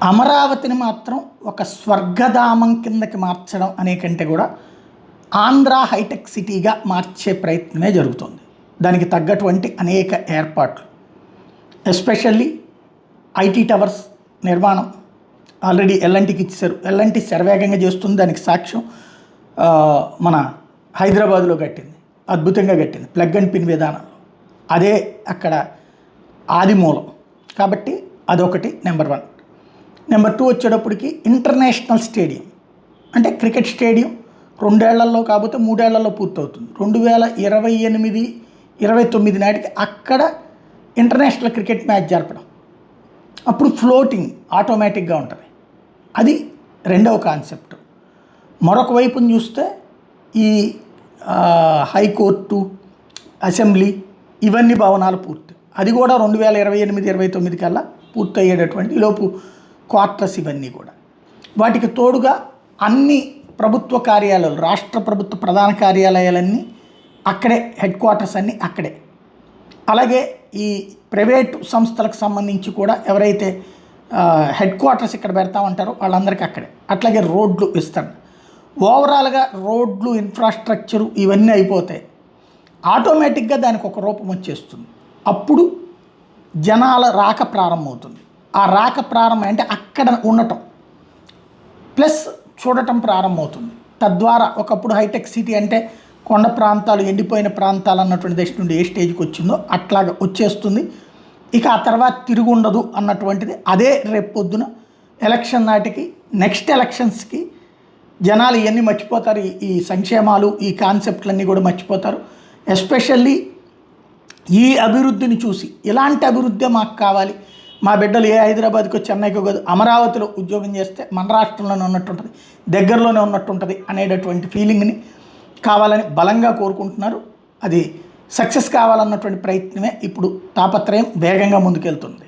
అమరావతిని మాత్రం ఒక స్వర్గధామం కిందకి మార్చడం అనే కంటే కూడా ఆంధ్ర హైటెక్ సిటీగా మార్చే ప్రయత్నమే జరుగుతుంది. దానికి తగ్గటువంటి అనేక ఏర్పాట్లు, ఎస్పెషల్లీ ఐటీ టవర్స్ నిర్మాణం ఆల్రెడీ ఎల్ఎన్టీకి ఇచ్చారు. ఎల్ఎన్టీ శరవేగంగా చేస్తుంది. దానికి సాక్ష్యం మన హైదరాబాద్లో కట్టింది, అద్భుతంగా కట్టింది ప్లగ్ అండ్ పిన్ విధానంలో. అదే అక్కడ ఆది మూలం కాబట్టి అదొకటి నెంబర్ 1. నెంబర్ 2 వచ్చేటప్పటికి ఇంటర్నేషనల్ స్టేడియం, అంటే క్రికెట్ స్టేడియం 2 ఏళ్లలో కాకపోతే 3 ఏళ్లలో పూర్తవుతుంది. 2028-29 నాటికి అక్కడ ఇంటర్నేషనల్ క్రికెట్ మ్యాచ్ జరపడం. అప్పుడు ఫ్లోటింగ్ ఆటోమేటిక్గా ఉంటుంది. అది రెండవ కాన్సెప్ట్. మరొక వైపుని చూస్తే ఈ హైకోర్టు, అసెంబ్లీ ఇవన్నీ భవనాలు పూర్తి, అది కూడా 2028-29 కల్లా పూర్తి అయ్యేటటువంటి ఈలోపు క్వార్టర్స్ ఇవన్నీ కూడా. వాటికి తోడుగా అన్ని ప్రభుత్వ కార్యాలయాలు, రాష్ట్ర ప్రభుత్వ ప్రధాన కార్యాలయాలన్నీ అక్కడే, హెడ్ క్వార్టర్స్ అన్నీ అక్కడే. అలాగే ఈ ప్రైవేటు సంస్థలకు సంబంధించి కూడా ఎవరైతే హెడ్ క్వార్టర్స్ ఇక్కడ పెడతామంటారో వాళ్ళందరికీ అక్కడే. అట్లాగే రోడ్లు విస్తరణ, ఓవరాల్గా రోడ్లు, ఇన్ఫ్రాస్ట్రక్చరు ఇవన్నీ అయిపోతాయి. ఆటోమేటిక్గా దానికి ఒక రూపం వచ్చేస్తుంది. అప్పుడు జనాల రాక ప్రారంభమవుతుంది. ఆ రాక ప్రారంభం అంటే అక్కడ ఉండటం ప్లస్ చూడటం ప్రారంభమవుతుంది. తద్వారా ఒకప్పుడు హైటెక్ సిటీ అంటే కొండ ప్రాంతాలు, ఎండిపోయిన ప్రాంతాలు అన్నటువంటి దశ నుండి ఏ స్టేజ్కి వచ్చిందో అట్లాగా వచ్చేస్తుంది. ఇక ఆ తర్వాత తిరిగి ఉండదు అన్నటువంటిది. అదే రేపు పొద్దున ఎలక్షన్ నాటికి, నెక్స్ట్ ఎలక్షన్స్కి జనాలు ఇవన్నీ మర్చిపోతారు. ఈ సంక్షేమాలు, ఈ కాన్సెప్ట్లన్నీ కూడా మర్చిపోతారు. ఎస్పెషల్లీ ఈ అభివృద్ధిని చూసి, ఇలాంటి అభివృద్ధి మాకు కావాలి, మా బిడ్డలు ఏ హైదరాబాద్కో చెన్నైకో కాదు అమరావతిలో ఉద్యోగం చేస్తే మన రాష్ట్రంలోనే ఉన్నట్టుంటుంది, దగ్గరలోనే ఉన్నట్టుంటుంది అనేటటువంటి ఫీలింగ్ని కావాలని బలంగా కోరుకుంటున్నారు. అది సక్సెస్ కావాలన్నటువంటి ప్రయత్నమే ఇప్పుడు తాపత్రయం వేగంగా ముందుకెళ్తుంది.